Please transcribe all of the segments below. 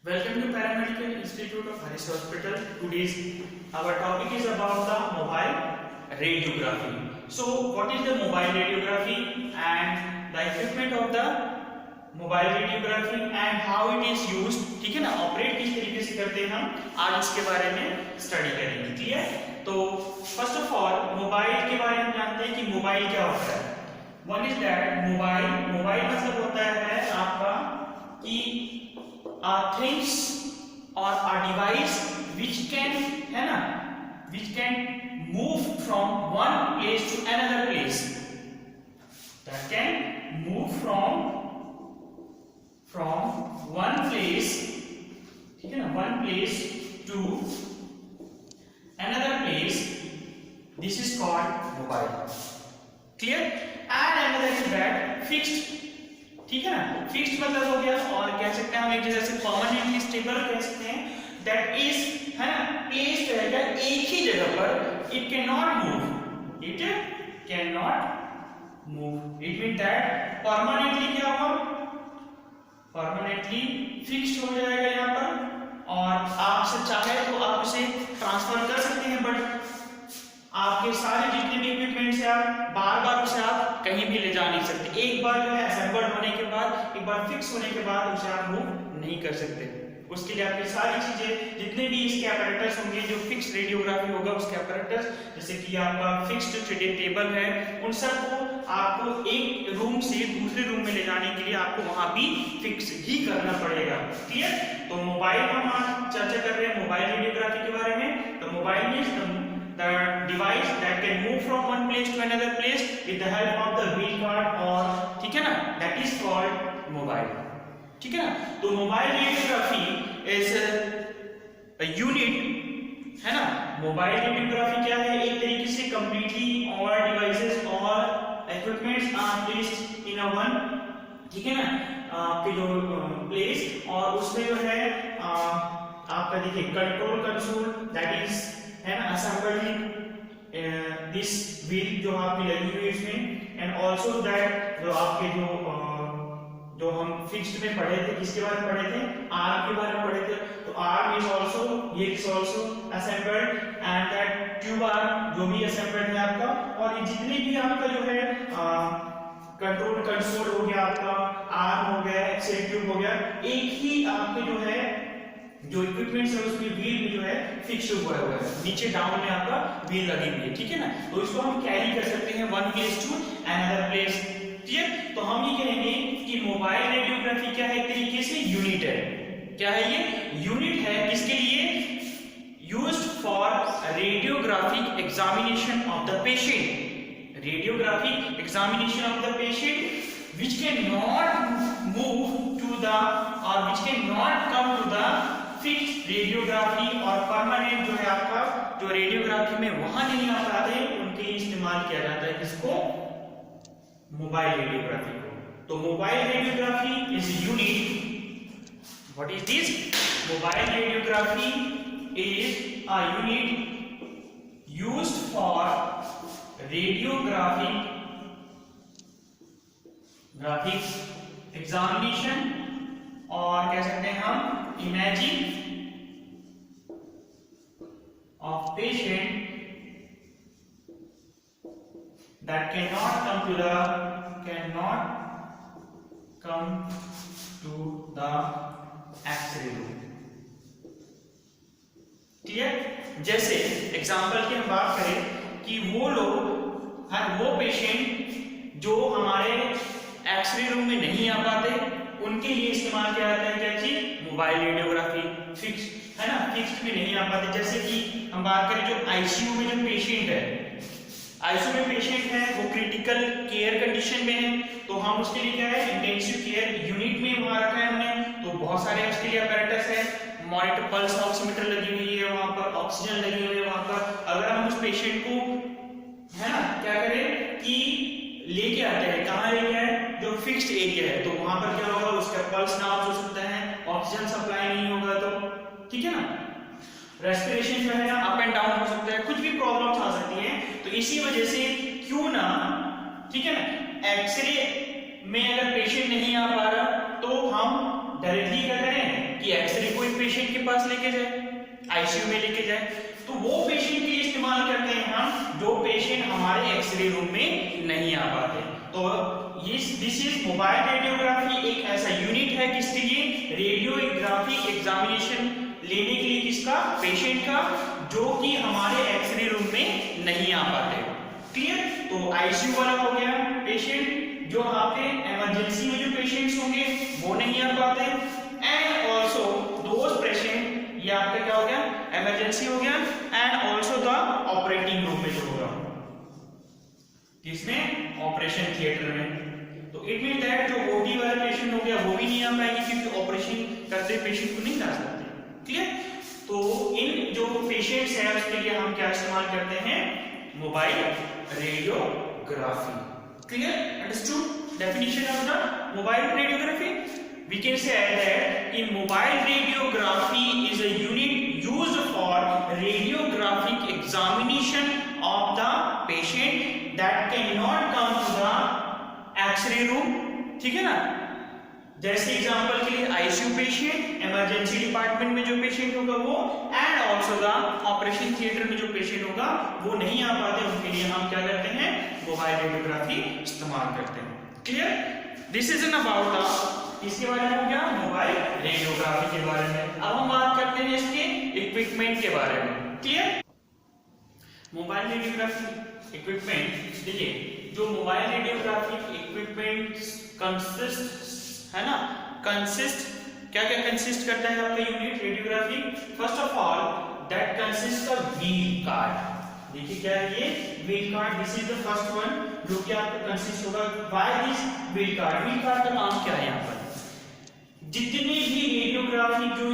Welcome to Paramedical Institute of Harris Hospital. Today's our topic is about the mobile radiography. So, what is the mobile radiography and the equipment of the mobile radiography and how it is used? ठीक है ना, operate किस तरीके से करते हैं हम आज इसके बारे में स्टडी करेंगे. क्लियर? तो फर्स्ट ऑफ ऑल मोबाइल के बारे में जानते हैं कि मोबाइल क्या होता है. वन इज दैट मोबाइल मतलब होता है आपका कि things or a device which can है ना which can move from one place to another place, that can move from one place, ठीक है ना, one place to another place. This is called mobile. Clear? And another is that fixed. ठीक है ना, fixed मतलब हो गया और कह सकते हैं हम एक जगह से परमानेंटली स्टेबल कह सकते हैं. दैट इज है ना प्लेस्ड रहेगा एक ही जगह पर. It can not move. It mean that permanently क्या होगा, परमानेंटली फिक्स्ड हो जाएगा यहाँ पर. और आपसे चाहे तो आप उसे ट्रांसफर कर सकते हैं, बट आपके सारे जितने भी इक्विपमेंट से आप बार बार उसे आप कहीं भी ले जा नहीं सकते. एक बार जो है असेंबल्ड होने के बाद, एक बार फिक्स होने के बाद उसे आप मूव नहीं कर सकते. उसके लिए आपकी सारी चीजें जितने भी इसके अपैरेटस होंगे, जो फिक्स रेडियोग्राफी होगा उसके अपैरेटस, जैसे कि आपका फिक्स्ड टेबल है, उन सबको आपको एक रूम से दूसरे रूम में ले जाने के लिए आपको वहां भी फिक्स ही करना पड़ेगा. क्लियर? तो मोबाइल हम आज चर्चा कर रहे हैं मोबाइल रेडियोग्राफी के बारे में. तो mobile means the device that can move from one place to another place with the help of the wheel card, और ठीक है ना, that is called mobile. ठीक है ना. तो mobile radiography is a unit है ना. मोबाइल रेडियोग्राफी क्या है, एक तरीके से completely all devices और equipments are placed in a one, ठीक है ना, आपके जो place, और उसमें जो है आपका देखिए कंट्रोल कंसोल दैट इज है ना असेंबल्ड दिस व्हील जो आपकी लगी हुई है इसमें, एंड आल्सो दैट जो आपके जो हम फिक्स्ड में पढ़े थे, किसके बारे में पढ़े थे, आर्म के बारे में पढ़े थे. तो आर्म इज आल्सो, ये is also assembled, and that tube arm जो भी असेंबल्ड है आपका. और ये जितने भी आपका जो है कंट्रोल कंसोल हो गया, आपका आर्म हो गया, एक्सेल ट्यूब हो गया, एक ही आपके जो है जो इक्विपमेंट्स है उसमें व्हील में जो है फिक्स हुआ है, नीचे डाउन में आपका व्हील लगी हुई है. ठीक है ना. तो इसको हम कैरी कर सकते हैं one place to another place. Clear? तो हम ये कहेंगे कि मोबाइल रेडियोग्राफी क्या है, एक तरीके से यूनिट है. क्या है ये? यूनिट है. किसके लिए? Used for radiographic examination of the patient. Radiographic examination of the patient which cannot move to the or which cannot come to the fixed radiography, और परमानेंट जो है आपका जो रेडियोग्राफी में वहां नहीं आ पाते उनके लिए इस्तेमाल किया जाता है. किसको? मोबाइल रेडियोग्राफी को. तो mobile radiography is unit. What is this? Mobile radiography is a unit used for radiographic examination, और कह सकते हैं हम imaging of patient that cannot come to the X-ray room. Clear? जैसे एग्जांपल की हम बात करें कि वो पेशेंट जो हमारे एक्सरे रूम में नहीं आ पाते, उनके लिए इस्तेमाल किया जाता है क्या चीज? Mobile radiography. फिक्स है ना, फिक्स्ड में नहीं आ पाते. जैसे कि हम बात करें जो आईसीयू में जो पेशेंट है, आईसीयू में पेशेंट है, वो क्रिटिकल केयर कंडीशन में है, तो हम उसके लिए क्या है, इंटेंसिव केयर यूनिट में वहां रखा है हमने. तो बहुत सारे उसके लिए अपैरेटस है, मॉनिटर पल्स ऑक्सीमीटर लगी हुई है वहां पर, ऑक्सीजन लगी हुई है वहां पर. अगर हम उस पेशेंट को है ना क्या करें कि लेके आते हैं, कहाँ लेके आए, जो फिक्स्ड एरिया है, तो वहां पर क्या होगा, उसका पल्स नाप हो सकता है, ऑक्सीजन सप्लाई नहीं होगा, तो ठीक है ना, रेस्पिरेशन जो है ना अप एंड डाउन हो सकता है, कुछ भी प्रॉब्लम्स आ सकती हैं. तो इसी वजह से क्यों ना, ठीक है ना, एक्सरे में अगर पेशेंट नहीं आ पा रहा तो हम डायरेक्टली क्या करें कि एक्सरे पेशेंट के पास लेके जाए, आईसीयू में लेके जाए, तो वो पेशेंट के लिए इस्तेमाल करते हैं हम जो पेशेंट हमारे एक्सरे रूम में नहीं आ पाते। तो दिस इज मोबाइल रेडियोग्राफी एक ऐसा यूनिट है किसके लिए, रेडियोग्राफिक एग्जामिनेशन लेने के लिए, किसका, पेशेंट का, जो कि हमारे एक्सरे रूम में नहीं आ पाते। क्लियर। तो आईसीयू वाला हो गया पेशेंट, जो आपके इमरजेंसी में जो पेशेंट्स होंगे वो नहीं आ पाते, एंड ऑल्सो दोज पेशेंट, ये आपका क्या हो गया, इमरजेंसी हो गया, and also the operating room में जो होगा, किसमें, ऑपरेशन थिएटर में। तो इट मीन दैट जो ओटी वाला पेशेंट हो गया वो भी नहीं आ पाएंगे क्योंकि ऑपरेशन करते पेशेंट को नहीं ला सकते। क्लियर। तो इन जो पेशेंट्स हैं उसके लिए हम क्या इस्तेमाल करते हैं, mobile radiography. Clear, understood definition of the mobile radiography. We can say that in mobile radiography is a unit used for radiographic examination of the patient that cannot come to the X-ray room। ठीक है ना, जैसे example के लिए ICU patient, emergency department में जो patient होगा वो, and also the operation theatre में जो पेशेंट होगा वो नहीं आ पाते, उनके लिए हम क्या करते हैं, मोबाइल रेडियोग्राफी इस्तेमाल करते हैं। Clear, this is an about the, इसके बारे में क्या, मोबाइल रेडियोग्राफी के बारे में। अब हम बात करते हैं इसके इक्विपमेंट के बारे में। क्लियर, मोबाइल रेडियोग्राफी इक्विपमेंट, देखिए जो मोबाइल रेडियोग्राफी इक्विपमेंट कंसिस्ट है ना, कंसिस्ट क्या क्या कंसिस्ट करता है आपका unit radiography. First of all that consist of wheel card. देखिए क्या है ये, wheel card, this is the first one जो कि आपका कंसिस्ट होगा। Why this wheel card, wheel card का काम क्या है, यहाँ पर जितने भी रेडियोग्राफी जो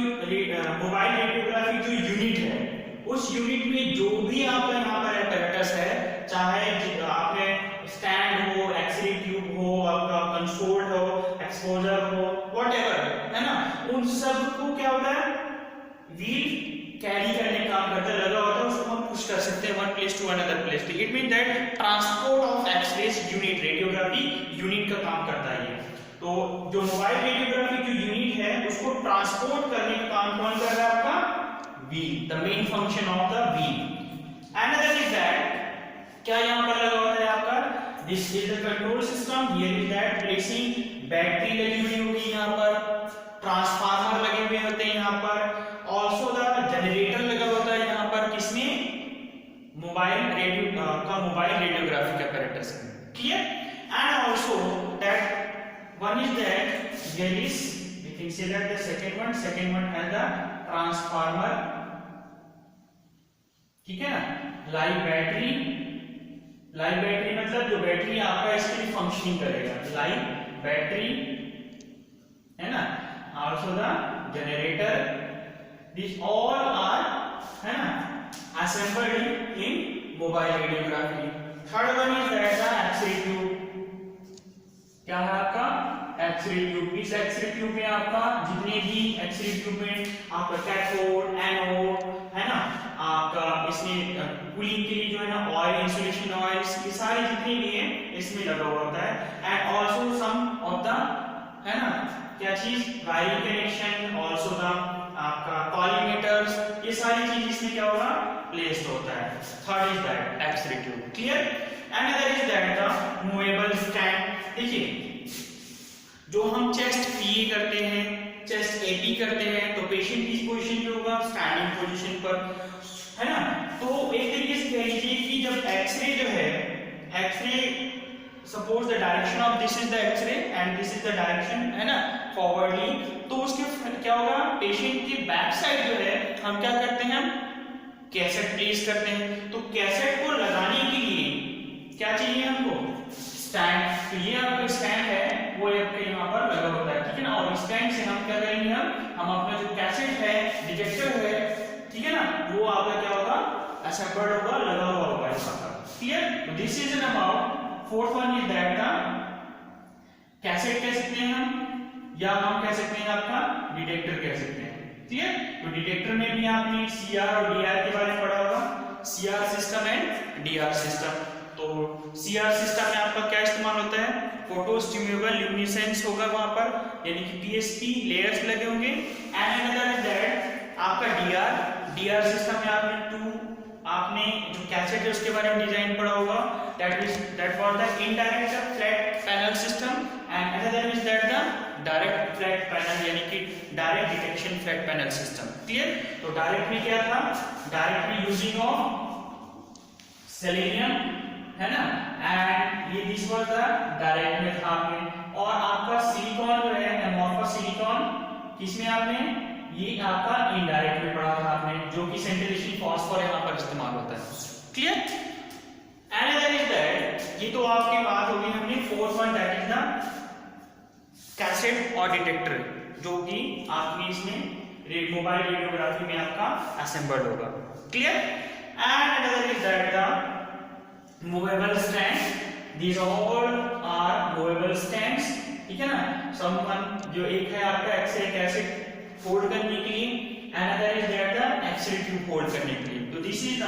मोबाइल रेडियोग्राफी जो यूनिट है, उस यूनिट में जो भी आपका यहाँ पर apparatus है, चाहे आपने स्टैंड हो, एक्सरे ट्यूब हो, आपका कंसोल हो, एक्सपोजर हो, व्हाटएवर है ना, उन सब को क्या होता है, व्हील कैरी करने का काम करता है, लगा होता है, उसको हम पुश कर सकते हैं one place to another place. It mean that transport of x-ray unit radiography unit का काम करता है। तो जो मोबाइल रेडियोग्राफी जो यूनिट है उसको ट्रांसपोर्ट करने का काम कौन कर रहा है, आपका wheel, the main function of the wheel. Another is that, क्या यहाँ पर लगा होता है आपका, this is the control system, here is that placing, battery लगी हुई होगी यहाँ पर, ट्रांसफार्मर लगे हुए होते हैं यहाँ पर, ऑल्सो द जनरेटर लगा होता है यहाँ पर, किसमें, मोबाइल रेडियोग्राफी का apparatus है। Clear, and also that one is that there is, we can say that the second one has the transformer, ठीक है ना, लाइव बैटरी मतलब जो बैटरी आपका इसके लिए फंक्शनिंग करेगा, लाइव बैटरी है ना, also the generator, these all are है ना assembled in mobile radiography। third one is that the X-ray tube, क्या है आपका, एक्सरे ट्यूब। इस एक्सरे ट्यूब में आपका जितने भी एक्सरे ट्यूब में आपका कैथोड, एनोड है ना, आपका इसमें कूलिंग के लिए जो है ना ऑयल, इंसुलेशन ऑयल्स, ये सारे जितने भी हैं इसमें लगा हुआ होता है, and also some of the है ना क्या चीज, वायरिंग कनेक्शन, ऑल्सो द आपका कॉलीमेटर्स, ये सारी चीज इसमें क्या होगा, प्लेस्ड होता है। Third is that x-ray tube. Clear, another is that the movable stand. देखिए जो हम चेस्ट पीए करते हैं, चेस्ट एपी करते हैं, तो पेशेंट किस पोजीशन पे होगा, स्टैंडिंग पोजीशन पर है ना। तो एक तरीके से कह लीजिए कि जब एक्सरे जो है, x-ray suppose the direction of this is the x-ray and this is the direction है ना फॉरवर्डली, तो उसके क्या होगा, पेशेंट की बैक साइड जो है हम क्या करते हैं, हम कैसेट प्लेस करते हैं। तो कैसेट को लगाने के लिए क्या चाहिए हमको, स्टैंड। तो ये आपका स्टैंड है वो आपके यहाँ पर लगा होता है, ठीक है ना, और स्टैंड से हम क्या करेंगे, हम अपना जो कैसेट है, डिटेक्टर है, ठीक है ना, वो आपका क्या होगा, असेंबल्ड होगा, लगा हुआ होगा यहाँ पर। क्लियर, तो this is an about. Fourth one is that the cassette कह सकते हैं हम, या हम कह सकते हैं आपका डिटेक्टर कह सकते हैं। क्लियर, तो डिटेक्टर में भी आपने सीआर और डीआर के बारे में पढ़ा होगा, CR system and DR system. तो सीआर सिस्टम में आपका क्या इस्तेमाल होता है, फोटो स्टिम्युलेबल ल्यूमिनेसेंस होगा वहां पर, यानी कि पीएसपी लेयर्स लगे होंगे। एंड अनदर इज दैट आपका डीआर सिस्टम में आपने जो कैसेट है उसके बारे में डिजाइन पढ़ा होगा, that was the indirect flat panel system and another is that the direct flat panel, यानी कि direct detection flat panel system. Clear? तो डायरेक्ट में क्या था, डायरेक्ट में यूजिंग ऑफ सेलेनियम, है ना, एंड ये दिस वाज द डायरेक्ट में था आपने। और आपका सिलिकॉन जो है एमोर्फस सिलिकॉन, किसमें आपने, ये आपका इनडायरेक्ट में पढ़ा था आपने, जो कि सेंट्रलिस्टिक फॉस्फोर यहां पर इस्तेमाल होता है। क्लियर? अनदर इज दैट, ये तो आपकी बात होगी हमने fourth one, that is the cassette और डिटेक्टर, जो कि आपने इसमें मोबाइल रेडियोग्राफी में आपका असेंबल्ड होगा। Clear? And another is that the movable stand, these all are movable stands, ठीक है ना। समवन जो एक है आपका एक्सरे कैसेट फोल्ड करने के लिए, another is that the x-ray tube hold करने के लिए। तो this is the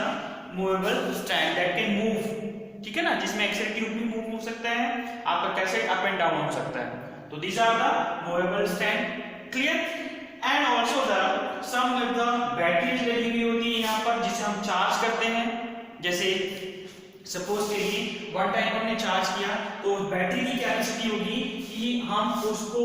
movable stand that can move, ठीक है ना, जिसमें एक्सरे ट्यूब भी मूव हो सकता है, आपका कैसेट अप एंड डाउन हो सकता है। तो these are the movable stand. Clear? And also the some with the batteries लगी हुई होती है यहाँ पर, जिसे हम चार्ज करते हैं। जैसे सपोज के लिए वन टाइम हमने चार्ज किया, तो बैटरी की कैपेसिटी होगी कि हम उसको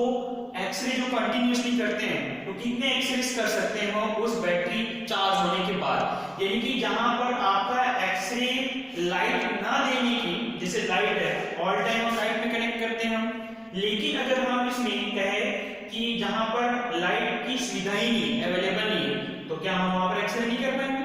एक्सरे जो कंटिन्यूअसली करते हैं, तो कितने एक्सरेस कर सकते हैं हम उस बैटरी चार्ज होने के बाद। यानी कि जहां पर आपका एक्सरे लाइट ना देने की, जैसे लाइट है ऑल टाइम हम लाइट में कनेक्ट करते हैं हम, लेकिन अगर हम इसमें कहें कि जहां पर लाइट की सुविधा ही नहीं अवेलेबल नहीं है, तो क्या हम वहां पर एक्सरे नहीं कर पाएंगे?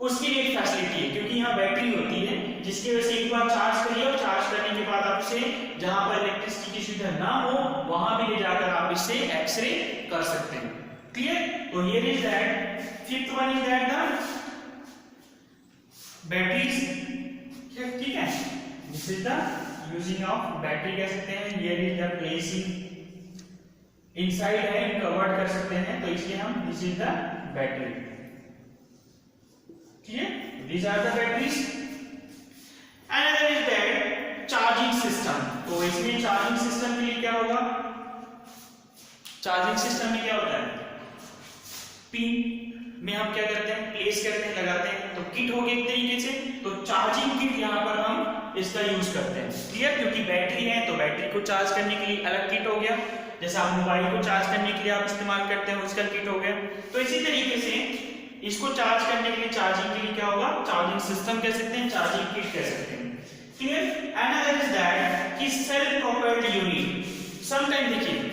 उसके लिए एक फैसिलिटी है, क्योंकि यहाँ बैटरी होती है, जिसकी वजह से एक बार चार्ज करिए और चार्ज करने के बाद आपसे जहां पर इलेक्ट्रिसिटी की सुविधा ना हो, वहां भी ले जाकर आप इससे एक्सरे कर सकते हैं। क्लियर? तो here is that fifth one is that the batteries, ठीक है, this is the using of battery कह सकते हैं। Here is the placing inside है, कवर्ड कर सकते हैं, तो इसलिए हम this is the battery. Clear? these are the batteries. Another is that charging system. तो इसमें चार्जिंग सिस्टम के लिए क्या होगा, चार्जिंग सिस्टम में क्या होता है, पिन में हम क्या करते हैं, प्लेस करते हैं, लगाते हैं, तो किट हो गई एक तरीके से। तो चार्जिंग किट यहाँ पर हम इसका यूज करते हैं। क्लियर? क्योंकि बैटरी है तो बैटरी को चार्ज करने के लिए अलग किट हो गया, जैसे आप मोबाइल को चार्ज करने के लिए आप इस्तेमाल करते हैं उसका किट हो गया। तो इसी तरीके से इसको चार्ज करने के लिए, चार्जिंग के लिए क्या होगा, चार्जिंग सिस्टम कह सकते हैं, चार्जिंग किट कह सकते हैं। क्लियर? अनदर इज दैट कि सेल्फ प्रोपेल्ड यूनिट। समटाइम देखिए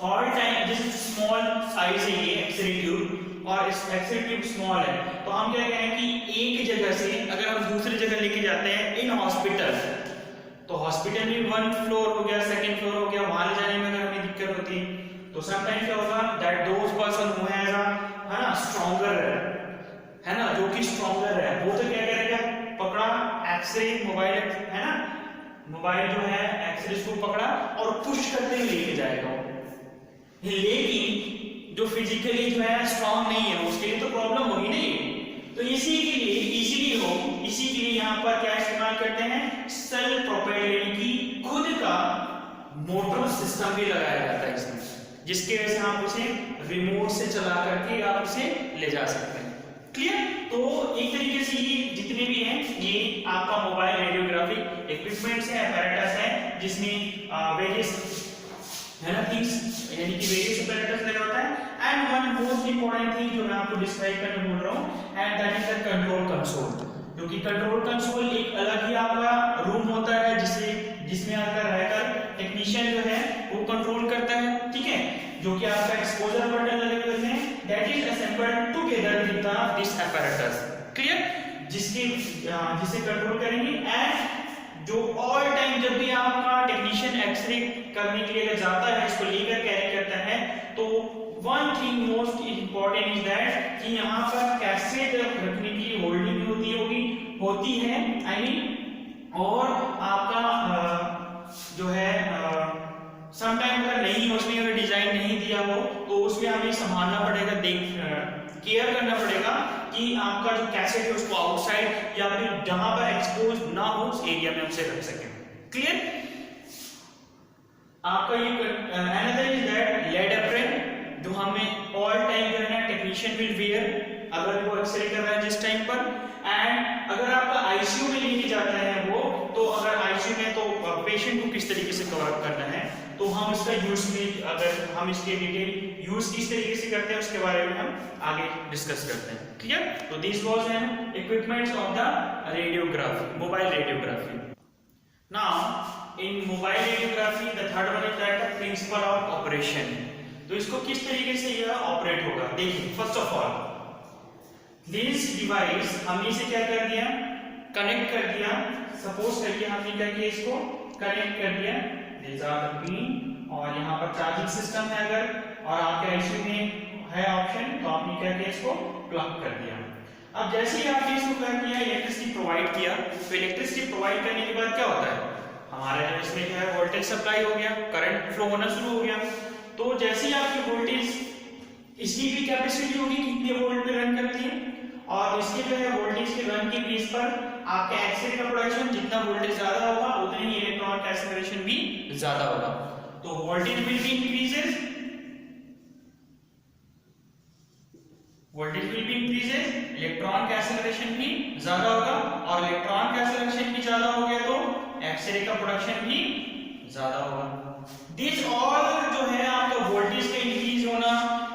ऑल टाइम जैसे स्मॉल साइज है ये एक्सरे ट्यूब, और इस एक्सरे ट्यूब स्मॉल है, तो हम क्या कहें कि एक जगह से अगर हम दूसरी जगह लेके जाते हैं इन हॉस्पिटल, तो हॉस्पिटल में वन फ्लोर हो गया, सेकंड फ्लोर हो गया, वहां ले जाने में अगर हमें दिक्कत होती है, तो समटाइम क्या होगा, that those person who has है ना स्ट्रॉन्गर है ना, जो कि स्ट्रॉन्गर है, वो तो क्या करेगा, पकड़ा एक्सरे मोबाइल है ना, मोबाइल जो है एक्सरे को पकड़ा और पुश करते हुए लेके जाएगा। लेकिन जो फिजिकली जो है स्ट्रॉन्ग नहीं है, उसके लिए तो प्रॉब्लम होगी नहीं। तो इसी के लिए इजीली हो, इसी के लिए यहाँ पर क्या इस्तेमाल करते हैं, सेल्फ प्रोपेल्ड, यानी कि खुद का मोटर सिस्टम भी लगाया जाता है इसमें, जिसके वजह से आप उसे रिमोट से चला करके आप उसे ले जा सकते हैं। क्लियर? तो एक तरीके से ये जितने भी हैं ये आपका मोबाइल रेडियोग्राफिक इक्विपमेंट्स है, अपैरेटस है, जिसमें वेरियस है ना थिंग्स, यानी कि वेरियस अपैरेटस लगा होता है। And one most important thing जो मैं आपको डिस्क्राइब करने बोल रहा हूँ, and that is the control console. क्योंकि कंट्रोल कंसोल एक अलग ही आपका रूम होता है, जिसमें आकर रहकर टेक्नीशियन जो है वो कंट्रोल करता है, ठीक है, जो कि आपका एक्सपोजर बटन लगे हुए हैं, that is assembled together with this apparatus। Clear? जिसे कंट्रोल करेंगे। एंड जो ऑल टाइम जब भी आपका टेक्नीशियन एक्सरे करने के लिए अगर जाता है, इसको लेकर कैरी करता है, तो one thing most important is that कि यहाँ पर कैसेट रखने की होल्डिंग होती है, आई मीन, और आपका जो है समटाइम अगर नहीं, उसमें अगर डिजाइन नहीं दिया हो, तो उसमें हमें संभालना पड़ेगा, केयर करना पड़ेगा कि आपका जो कैसेट है उसको आउटसाइड या फिर जहां पर एक्सपोज ना हो उस एरिया में उसे रख सकें। क्लियर? आपका ये another is that lead apron, जो हमें ऑल टाइम जो है ना टेक्नीशियन विल वेयर अगर वो एक्सरे कर रहा है जिस टाइम पर। एंड अगर आपका आईसीयू में लेके जाता है वो, तो अगर आईसीयू में तो पेशेंट को किस तरीके से कवर अप करना है, तो हम इसका यूज में, अगर हम इसके डिटेल यूज किस तरीके से करते हैं उसके बारे में हम आगे डिस्कस करते हैं। क्लियर? तो this was an equipments of the radiography, mobile radiography. Now in mobile radiography the third one is that the principle of operation. तो इसको किस तरीके से यह ऑपरेट होगा, देखिए first of all this device हमने इसे क्या कर दिया, कनेक्ट कर दिया। सपोज करिए हमने क्या किया, इसको कनेक्ट कर दिया, दिस आर द पिन, और यहाँ पर चार्जिंग सिस्टम है अगर, और आपके आईसीयू में है ऑप्शन, तो आपने क्या किया, इसको प्लग कर दिया। अब जैसे ही आपने इसको क्या किया, इलेक्ट्रिसिटी प्रोवाइड किया, तो इलेक्ट्रिसिटी प्रोवाइड करने के बाद क्या होता है, हमारे इसमें क्या है, वोल्टेज सप्लाई हो गया, करंट फ्लो होना शुरू हो गया। तो जैसे ही आपकी वोल्टेज, इसकी भी कैपेसिटी होगी कितने वोल्ट पे रन करती है, और इसके जो है वोल्टेज के रन के बेस पर आपका एक्सरे का प्रोडक्शन, जितना वोल्टेज ज्यादा होगा उतनी ही इलेक्ट्रॉन का एक्सेलरेशन भी ज्यादा होगा। तो voltage will be increases, voltage will be increases, electron का एक्सेलरेशन भी ज्यादा होगा, और इलेक्ट्रॉन का एक्सेलरेशन भी ज्यादा हो गया तो एक्सरे का प्रोडक्शन भी ज्यादा होगा। दिस ऑल जो है आपका वोल्टेज का इंक्रीज होना,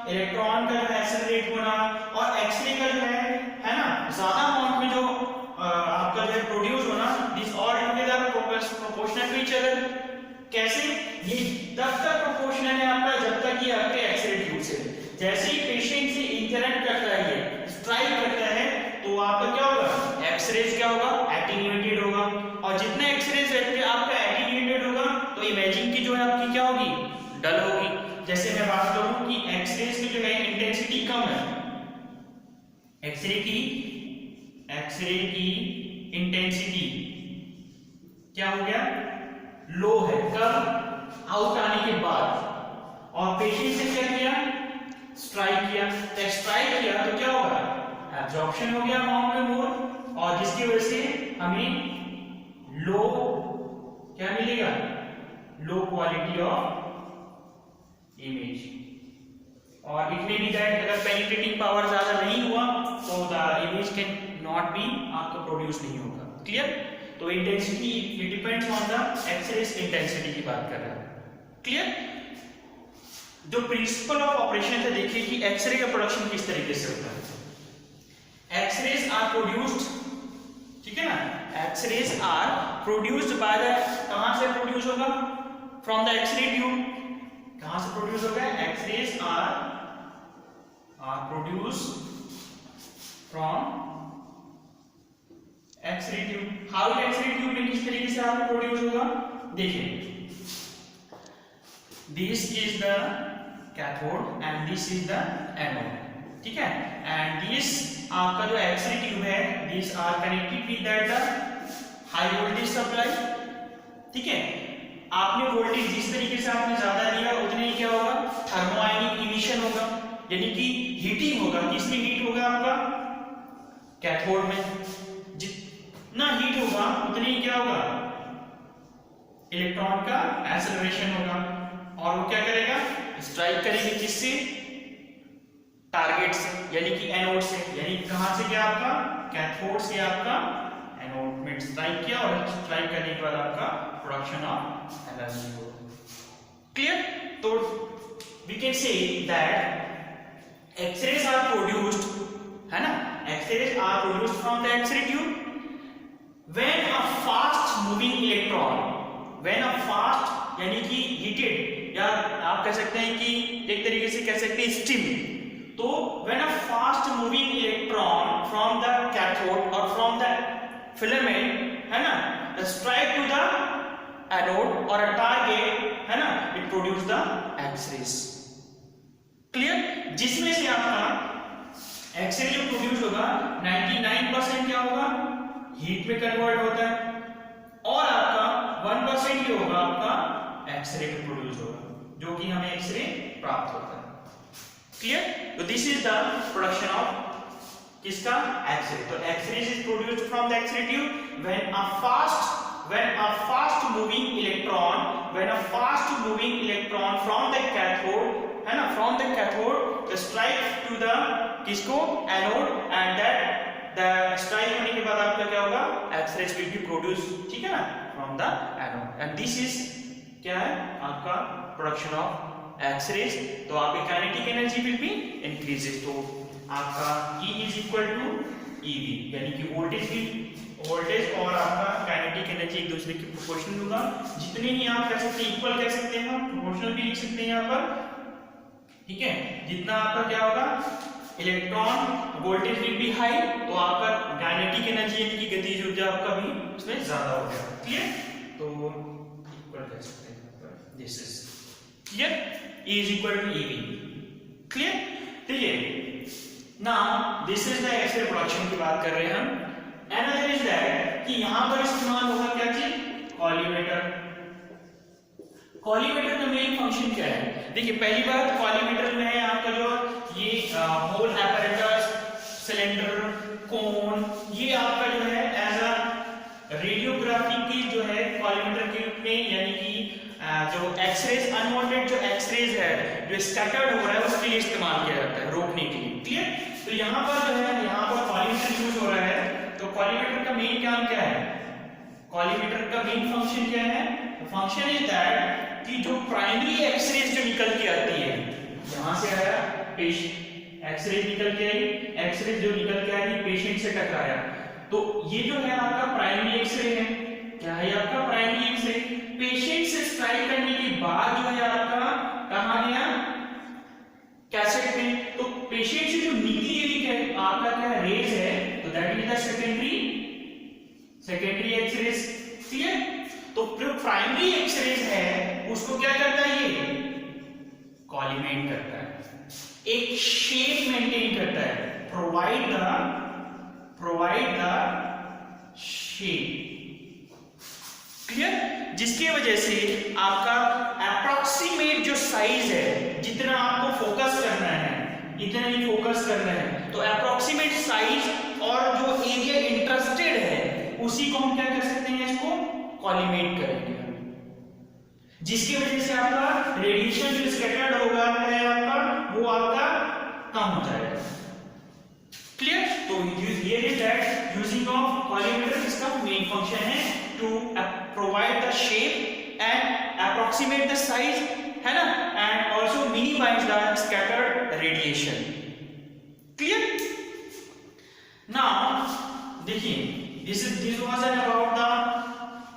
इलेक्ट्रॉन का जो है एक्सेलरेट होना, और एक्सरे का जो है ना, ज्यादा अमाउंट में जो आपका जो है प्रोड्यूस होना, this all together proportional to each other. कैसे? ये तब तक प्रोपोर्शनल है आपका जब तक ये आपके एक्सरे ट्यूब से, जैसे ही पेशेंट से इंटरैक्ट करता है, ये स्ट्राइक करता है, तो आपका क्या होगा, एक्सरेज क्या होगा, एटेन्यूएटेड होगा, और जितना एक्सरेज आपका एटेन्यूएटेड होगा तो इमेजिंग की जो है आपकी क्या होगी, डल होगी। जैसे मैं बात करूं कि एक्सरेज की जो है इंटेंसिटी कम है, एक्सरे की इंटेंसिटी क्या हो गया, लो है, कब, आउट आने के बाद, और पेशेंट से क्या किया, स्ट्राइक किया, तो स्ट्राइक किया तो क्या होगा, एब्जॉर्प्शन हो गया अमाउंट में मोर, और जिसकी वजह से हमें लो क्या मिलेगा, लो क्वालिटी ऑफ इमेज। और इट मे बी दैट अगर पेनिट्रेटिंग पावर ज्यादा नहीं हुआ तो the image can not be आपको प्रोड्यूस नहीं होगा। क्लियर? तो intensity it depends on the X-ray intensity की बात कर रहा है। क्लियर? जो प्रिंसिपल ऑफ ऑपरेशन है, देखिए कि एक्सरे का प्रोडक्शन किस तरीके से होता है। एक्सरेज आर प्रोड्यूस्ड, ठीक है ना, x-rays are produced by the, कहां से प्रोड्यूस होगा, फ्रॉम द एक्सरे ट्यूब। कहां से प्रोड्यूस होगा, x-rays are produced from x-ray tube. How x-ray tube में किस तरीके से आपको प्रोड्यूस होगा, देखिए this is the cathode and this is the anode, ठीक है, एंड दिस आपका जो एक्सरे ट्यूब है, this are connected with that the high voltage supply, ठीक है। आपने वोल्टेज जिस तरीके से आपने ज्यादा दिया उतने ही क्या होगा, थर्मोआयनिक इमिशन होगा, यानी कि हीटिंग होगा। किसमें हीट होगा आपका, कैथोड में। जितना हीट होगा उतने ही क्या होगा, इलेक्ट्रॉन का एक्सेलरेशन होगा, और वो क्या करेगा, स्ट्राइक करेंगे किससे, टारगेट से, यानी कि एनोड से, यानी कहां से क्या आपका, कैथोड से आपका एनोड में स्ट्राइक किया, और स्ट्राइक करने के बाद आपका प्रोडक्शन ऑफ एनर्जी हो। क्लियर? तो we can say that x-rays are produced, है ना, x-rays are produced from the x-ray tube when a fast moving electron, when a fast यानी कि हीटेड, या आप कह सकते हैं कि एक तरीके से कह सकते हैं स्टीम, तो when a fast moving electron from the cathode और फ्रॉम द फिलामेंट, है ना, स्ट्राइक टू द एनोड और अ टारगेट, है ना, it produce the x-rays. Clear? जिसमें से आपका एक्सरे जो प्रोड्यूस होगा 99% क्या होगा, हीट में कन्वर्ट होता है, और आपका 1% ही होगा आपका एक्सरे में प्रोड्यूस होगा, जो कि हमें एक्सरे प्राप्त होता है। क्लियर? तो this is the production of किसका, एक्सरे। तो x-ray is produced from the x-ray tube when a fast when a fast moving electron from the cathode, है ना, from the cathode strike to the किसको, anode, and that the strike होने के बाद आपका क्या होगा, X-rays will be produced, ठीक है ना, from the anode, and this is क्या है आपका प्रोडक्शन ऑफ एक्स-रेज। तो आपकी kinetic energy will be increases, तो आपका E is equal to EV, यानी कि वोल्टेज और आपका काइनेटिक एनर्जी एक दूसरे के प्रोपोर्शनल होगा। जितने ही आप कह सकते हैं इक्वल कह सकते हैं, हम प्रोपोर्शनल भी लिख सकते हैं यहाँ पर, ठीक है। जितना आपका क्या होगा, electron voltage will be high, तो आपका काइनेटिक एनर्जी यानी कि गतिज ऊर्जा आपका भी उसमें ज्यादा हो गया, क्लियर। तो इक्वल कह सकते हैं, this is clear, E is equal to EV, clear. देखिए now this is the x-ray production की बात कर रहे हैं हम। Another is that कि यहां पर इस्तेमाल होगा क्या चीज, कॉलीमेटर। कॉलीमेटर का मेन फंक्शन क्या है, देखिए पहली बात कॉलीमेटर में है आपका जो ये होल apparatus, सिलेंडर, कोन, ये आपका जो है एज अ रेडियोग्राफी की जो है कॉलीमेटर के रूप में, यानी कि जो एक्सरेज, अनवांटेड जो एक्सरेज है जो स्कैटर्ड हो रहा है उसके लिए इस्तेमाल किया जाता है, रोकने के लिए, क्लियर। तो यहाँ पर जो है, यहाँ पर कॉलीमेटर यूज हो रहा है, तो कॉलीमेटर का मेन काम क्या है, कॉलीमेटर का मेन फंक्शन क्या है, फंक्शन इज दैट कि जो प्राइमरी एक्सरेज जो निकल के आती है, यहाँ से आया एक्सरेज निकल के आई, एक्सरेज जो निकल के आई पेशेंट से टकराया, तो ये जो है आपका प्राइमरी एक्सरे है, क्या है आपका प्राइमरी एक्सरे, पेशेंट से स्ट्राइक करने के बाद जो है आपका कहां गया, कैसेट में, तो पेशेंट से जो निकली हुई आपका क्या रेज है, तो that is the secondary x-rays, clear. तो जो प्राइमरी एक्सरेज है उसको क्या करता है, ये कॉलीमेट करता है, एक शेप मेंटेन करता है, प्रोवाइड द शेप, क्लियर, जिसकी वजह से आपका अप्रोक्सीमेट जो साइज है, जितना आपको फोकस करना है इतना ही फोकस करना है, तो अप्रोक्सीमेट साइज और जो एरिया इंटरेस्टेड है उसी को हम क्या कर सकते हैं, इसको कॉलीमेट करेंगे, जिसकी वजह से आपका रेडिएशन जो स्कैटर्ड होगा है आपका, वो आपका कम हो जाएगा, क्लियर। तो here is that using of collimator, इसका मेन फंक्शन है to provide the shape and approximate the size, है ना, and also minimize the scattered radiation, clear। now देखिए this was about the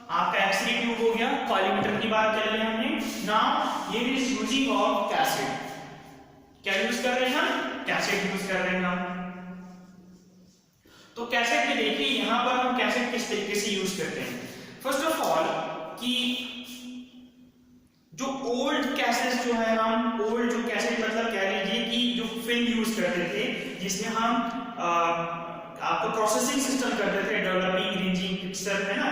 आपका एक्स-रे ट्यूब हो गया, collimator की बात कर रहे हैं हमने। now ये is using of कैसेट, क्या यूज कर रहे हैं हम, कैसेट यूज कर रहे हैं हम। तो कैसेट में देखिए यहां पर हम कैसेट किस तरीके से यूज करते हैं। फर्स्ट ऑफ ऑल कि जो ओल्ड कैसेट जो है, हम ओल्ड जो कैसेट मतलब कह लीजिए कि जो फिल्म यूज करते थे, जिसमें हम आपको प्रोसेसिंग सिस्टम करते थे, डेवलपिंग, रेंजिंग, पिक्चर, है ना,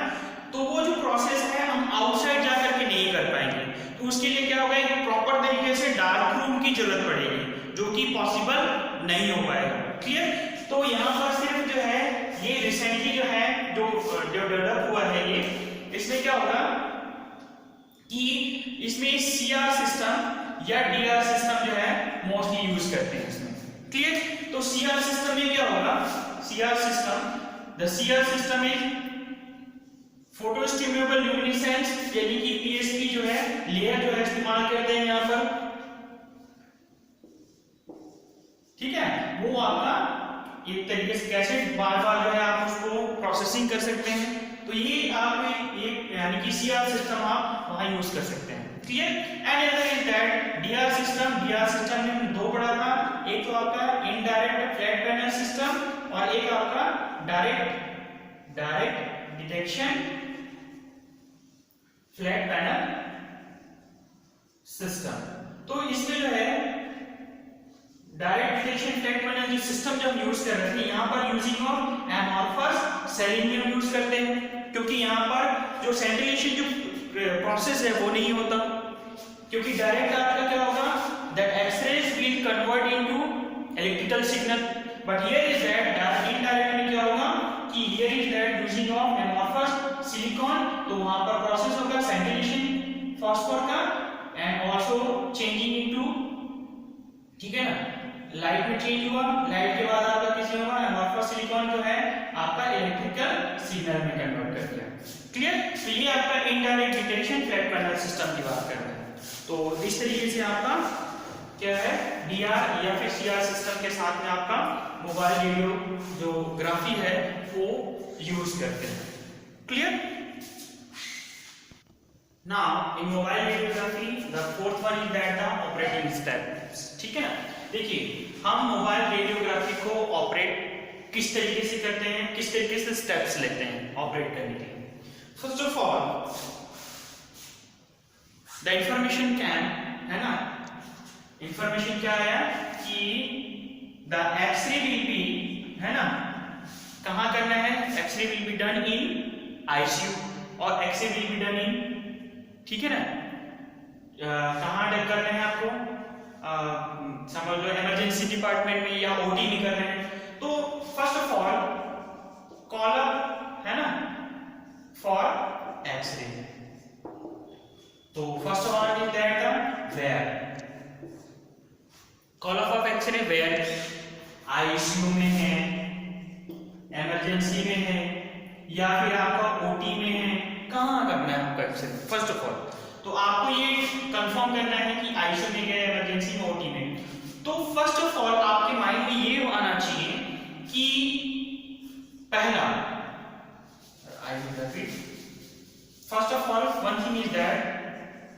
तो वो जो प्रोसेस है हम आउटसाइड जाकर के नहीं कर पाएंगे, तो उसके लिए क्या होगा, एक प्रॉपर तरीके से डार्क रूम की जरूरत पड़ेगी, जो कि पॉसिबल नहीं हो पाएगा, क्लियर। तो यहाँ पर सिर्फ जो है ये रिसेंटली जो है जो डेवलप हुआ है, ये इसमें क्या होगा कि इसमें CR सिस्टम या DR सिस्टम जो है मोस्टली यूज करते हैं इसमें, क्लियर। तो CR सिस्टम में क्या होगा, CR system is photo stimulable luminescence, यानी कि PSP जो है लेयर जो है इस्तेमाल करते हैं यहाँ पर, ठीक है। वो आपका एक तरीके से कैसेट बार बार जो है आप उसको प्रोसेसिंग कर सकते हैं, तो ये आप एक यानी कि CR सिस्टम आप वहां यूज कर सकते हैं, clear. And other is that DR system में हमने दो पढ़ा था, एक तो आपका इनडायरेक्ट फ्लैट पैनल सिस्टम और एक आपका direct detection flat panel system. तो इसमें जो है डायरेक्ट डिटेक्शन फ्लैट पैनल जो सिस्टम जब यूज कर रहे थे, यहाँ पर using of amorphous selenium use करते हैं, क्योंकि यहाँ पर जो सेंटिलेशन जो प्रोसेस है वो नहीं होता, क्योंकि डायरेक्ट आपका क्या होगा, that x-rays will convert into electrical signal, but here is that indirect में क्या होगा कि here is that using of amorphous silicon, तो वहां पर प्रोसेस होगा सेंटिलेशन फास्फोर का एंड आल्सो चेंजिंग इनटू, ठीक है ना, लाइट में चेंज हुआ, लाइट के बाद आपका किसी होगा एमोर्फस सिलिकॉन जो है आपका इलेक्ट्रिकल सिग्नल में कन्वर्ट कर दिया। क्लियर? तो ये आपका indirect detection flat panel system की बात कर रहे हैं। तो इस तरीके से आपका क्या है डीआर या फिर सीआर सिस्टम के साथ में आपका मोबाइल रेडियो जो ग्राफी है वो यूज करते हैं। Clear? Now in mobile radiography the fourth one is that the operating steps, ठीक है ना। देखिए हम मोबाइल रेडियोग्राफी को ऑपरेट किस तरीके से करते हैं, किस तरीके से स्टेप्स लेते हैं ऑपरेट करने के लिए। First of all the information can, है ना, इंफॉर्मेशन क्या है कि द एक्सरे विल बी, है ना, कहां करना है, x-ray will be done in ICU और x-ray will be done in, ठीक है ना, कहां करने हैं आपको, समझ लो इमरजेंसी डिपार्टमेंट में या ओटी में करने हैं। तो first of all call up, है ना, फॉर एक्सरे। तो first of all is that the where, call up of x-ray where, ICU में है, इमरजेंसी में है या फिर आपका ओटी में है, कहां करना है आपका एक्सरे फर्स्ट ऑफ ऑल। तो आपको ये कंफर्म करना है कि आईसीयू में गया, इमरजेंसी में, ओटी में। तो फर्स्ट ऑफ ऑल आपके माइंड में ये आना चाहिए कि पहला I will repeat, first of all one thing is that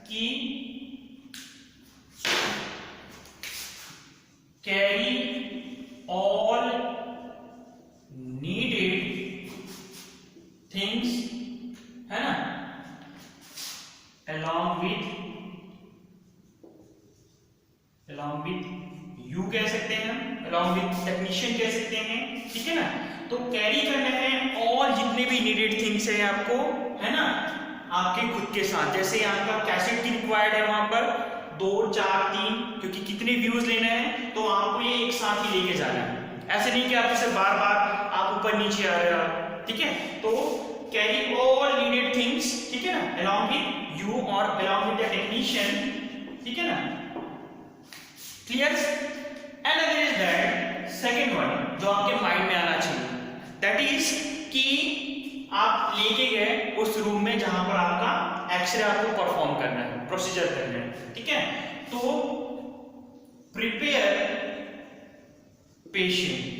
कि कैरी ऑल नीडेड थिंग्स, है ना, along with you कह सकते हैं हम, along with टेक्नीशियन कह सकते हैं, ठीक है ना। तो कैरी करने हैं और जितने भी नीडेड थिंग्स है आपको, है ना, आपके खुद के साथ। जैसे यहाँ का कैसेट की रिक्वायर्ड है वहां पर 2, 4, 3, क्योंकि कितने व्यूज लेने हैं तो आपको ये एक साथ ही लेके जाना है। ऐसे नहीं कि आप इसे बार बार आप ऊपर नीचे आ रहे हो, ठीक है। तो कैरी ऑल नीडेड थिंग्स, ठीक है ना, along with you or along with the technician, ठीक है ना, clear. another is that second one जो आपके माइंड में आना चाहिए, that is कि आप लेके गए उस रूम में जहां पर आपका एक्सरे आपको परफॉर्म करना है, प्रोसीजर करना है, ठीक है। तो प्रिपेयर पेशेंट,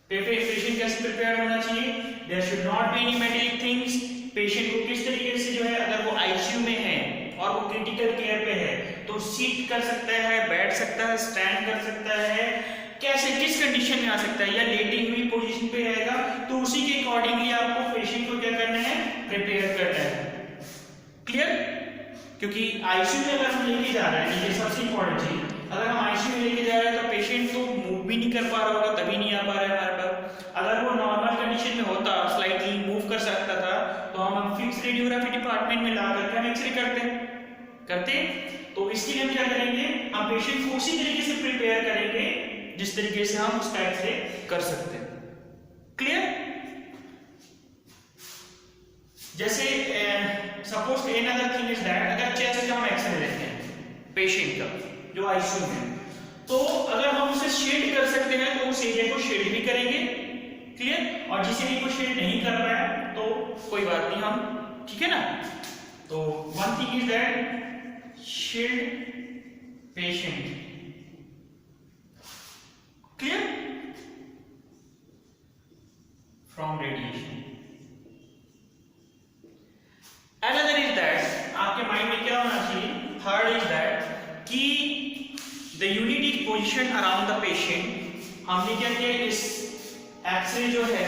पेशेंट कैसे प्रिपेयर होना चाहिए, there should not be any metallic things. Patient को किस तरीके से जो है, अगर वो आईसीयू में है और वो क्रिटिकल केयर पे है तो सीट कर सकता है, बैठ सकता है, स्टैंड कर सकता है, कैसे किस कंडीशन में आ सकता है, या लेटी हुई पोजीशन पे रहेगा, तो उसी के अकॉर्डिंगली आपको पेशेंट को क्या करना है, प्रिपेयर करना है। क्लियर? क्योंकि आईसीयू में अगर हम लेके जा रहे हैं, ये सबसे इंपॉर्टेंट चीज, अगर हम आईसीयू में लेके जा रहे हैं तो पेशेंट तो मूव भी नहीं कर पा रहा होगा, तभी नहीं आ पा रहा है हमारे पास। अगर वो नॉर्मल कंडीशन में होता, स्लाइटली मूव कर सकता था, तो हम फिक्स रेडियोग्राफी डिपार्टमेंट में ला करके हम एक्सरे करते। तो इसके लिए हम क्या करेंगे, हम पेशेंट को उसी तरीके से प्रिपेयर करेंगे जिस तरीके से हम उसका एक्सरे कर सकते हैं। क्लियर? जैसे suppose another thing is that, अगर चेस्ट का हम एक्सरे लेते हैं पेशेंट का जो आईसीयू में, तो अगर हम उसे शेड कर सकते हैं तो उस एरिया को शेड भी करेंगे। क्लियर? और जिस एरिया को शेड नहीं कर रहा है तो कोई बात नहीं, हम, ठीक है ना। तो one thing is that shield patient. Clear? From radiation. Another is that आपके माइंड में क्या होना चाहिए, थर्ड इज दैट कि the unit is positioned around the patient। हमने क्या किया, इस एक्सरे जो है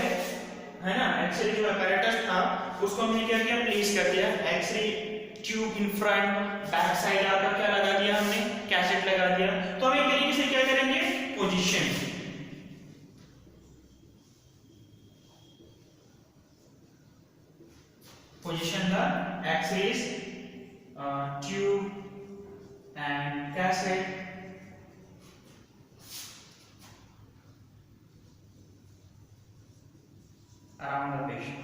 ना, एक्सरे जो apparatus था उसको हमने क्या किया, प्लेस कर दिया, x-ray tube in front, back side आपका क्या लगा दिया, हमने कैसेट लगा दिया। तो हम एक तरीके से क्या करेंगे, position, position the X-rays, tube and cassette around the patient।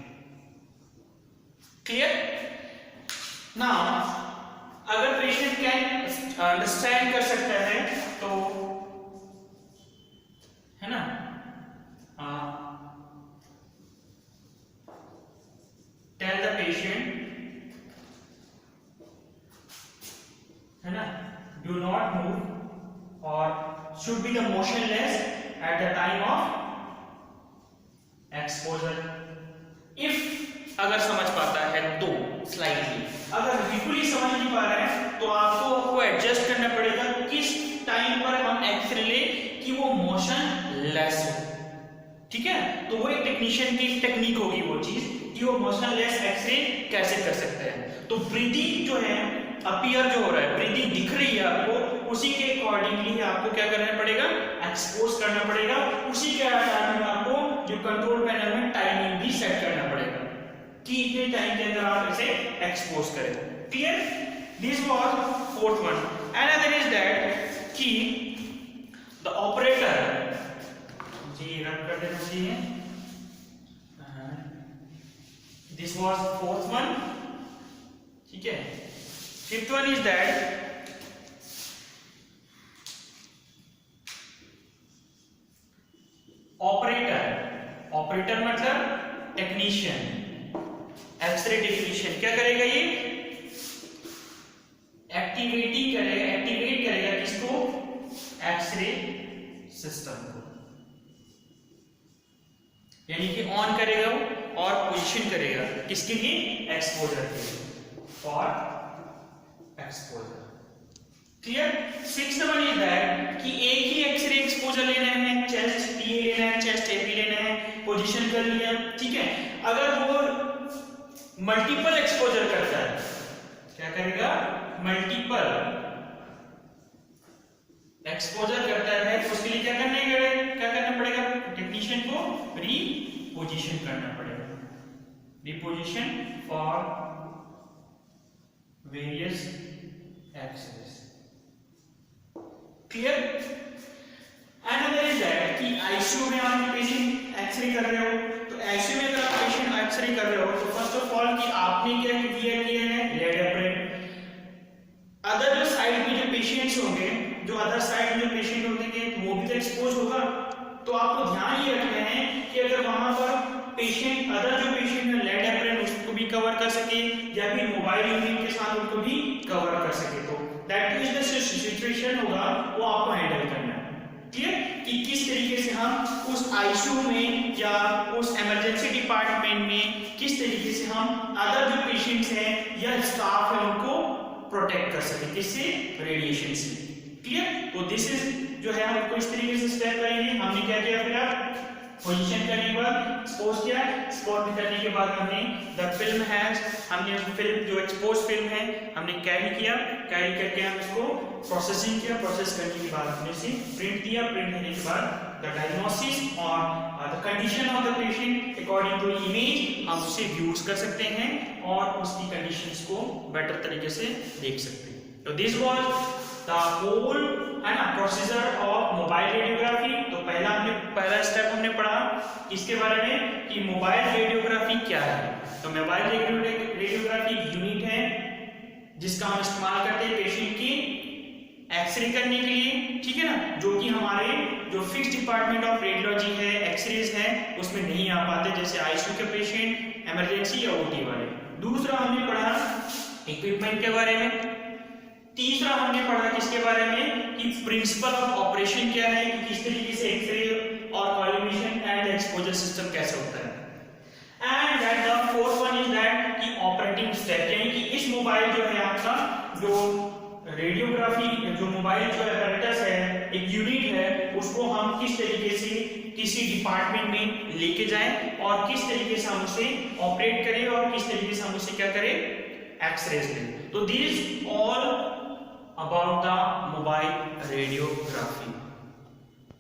Now अगर पेशेंट कैन अंडरस्टैंड कर सकता है तो है ना, टेल द पेशेंट, है ना, डू नॉट मूव और should be the motionless at the time of exposure. If अगर समझ पाता है तो स्लाइटली, अगर बिल्कुल ही समझ नहीं पा रहा है तो आपको एडजस्ट करना पड़ेगा किस टाइम पर हम एक्सरे ले कि वो मोशन लेस हो, ठीक है। तो वो एक टेक्नीशियन की टेक्निक होगी वो चीज कि वो मोशन लेस एक्सरे कैसे कर सकते हैं। तो ब्रीदिंग जो है, अपीयर जो हो रहा है, ब्रीदिंग दिख रही है आपको, उसी के अकॉर्डिंगली आपको क्या करना पड़ेगा, एक्सपोज करना पड़ेगा। उसी के आधार में आपको जो कंट्रोल पैनल में टाइमिंग भी सेट करना पड़ेगा कि इतने टाइम के अंदर आप इसे एक्सपोज करें। Clear? This was fourth one. Another is that कि द ऑपरेटर, जी रन कर देना चाहिए। दिस वाज फोर्थ वन, ठीक है। Fifth one is that operator, operator मतलब टेक्नीशियन, एक्सरे टेक्नीशियन क्या करेगा, ये एक्टिवेट करेगा किसको, एक्सरे सिस्टम को, यानी कि ऑन करेगा वो और पोजीशन करेगा किसके लिए, एक्सपोजर के लिए, for exposure. Clear? Sixth one is that कि एक ही एक्सरे एक्सपोजर लेना है, चेस्ट टीए लेना है, चेस्ट एपी लेना है, पोजीशन कर लिया, ठीक है। अगर वो मल्टीपल एक्सपोजर करता है, क्या करेगा, मल्टीपल एक्सपोजर करता है, तो उसके लिए क्या करना पड़ेगा, टेक्नीशियन को रीपोजीशन करना पड़ेगा, reposition for various x-rays. Clear? Another is that कि आईसीयू में आप पेशेंट एक्सरे कर रहे हो, तो आईसीयू में अगर आप पेशेंट एक्सरे कर रहे हो तो फर्स्ट ऑफ ऑल कि आपने क्या किया है, लेड एप्रेन। अदर जो साइड में जो पेशेंट्स होंगे, जो अदर साइड में जो पेशेंट होंगे वो भी तो एक्सपोज होगा। तो आपको ध्यान ये रखना है कि अगर वहां पर पेशेंट, अदर जो पेशेंट है लेड एप्रेन उसको भी कवर कर सके या फिर मोबाइल यूनिट के साथ उनको भी कवर कर सके, तो दैट इज द सिचुएशन होगा वो आपको हैंडल करना है। क्लियर? कि किस तरीके से हम उस आईसीयू में या उस इमरजेंसी डिपार्टमेंट में किस तरीके से हम अदर जो पेशेंट्स हैं या स्टाफ है उनको प्रोटेक्ट कर सके, किससे, रेडिएशन से। क्लियर? तो दिस इज जो है हमको इस तरीके से स्टेप करेंगे। हमने क्या किया, फिर आप पोजीशन करने के बाद एक्सपोज किया, एक्सपोज करने के बाद हमने द फिल्म हैज, हमने फिल्म जो एक्सपोज फिल्म है हमने कैरी किया, कैरी करके हम इसको प्रोसेसिंग किया, प्रोसेस करने के बाद हमने इसे प्रिंट किया, प्रिंट करने के बाद द डायग्नोसिस और the condition of the patient according to image हम उसे व्यूज कर सकते हैं और उसकी कंडीशंस को बेटर तरीके से देख सकते हैं। तो दिस वाज द होल, है ना, प्रोसीजर ऑफ मोबाइल रेडियोग्राफी। तो पहला स्टेप हमने पढ़ा इसके बारे में कि मोबाइल रेडियोग्राफी क्या है। तो मोबाइल रेडियोग्राफी एक यूनिट है जिसका हम इस्तेमाल करते हैं पेशेंट की एक्सरे करने के लिए, ठीक है ना, जो कि हमारे जो फिक्स डिपार्टमेंट ऑफ रेडियोलॉजी है, एक्सरेज है, उसमें नहीं आ पाते, जैसे आईसीयू के पेशेंट, इमरजेंसी या ओटी वाले। दूसरा हमने पढ़ा इक्विपमेंट के बारे में। तीसरा हमने पढ़ा किसके बारे में कि प्रिंसिपल ऑफ ऑपरेशन क्या है, कि किस तरीके से एक्सरे और कॉलिमेशन एंड एक्सपोजर सिस्टम कैसे होता है। And that the fourth one is that कि ऑपरेटिंग स्टेप, यानी कि इस मोबाइल जो है आपका जो रेडियोग्राफी जो मोबाइल जो apparatus है, एक यूनिट है, उसको हम किस तरीके से किसी डिपार्टमेंट में लेके जाएं और किस तरीके से हम उसे ऑपरेट करें और किस तरीके से हम उसे क्या करें, एक्सरेज लें। तो this all about the mobile radiography।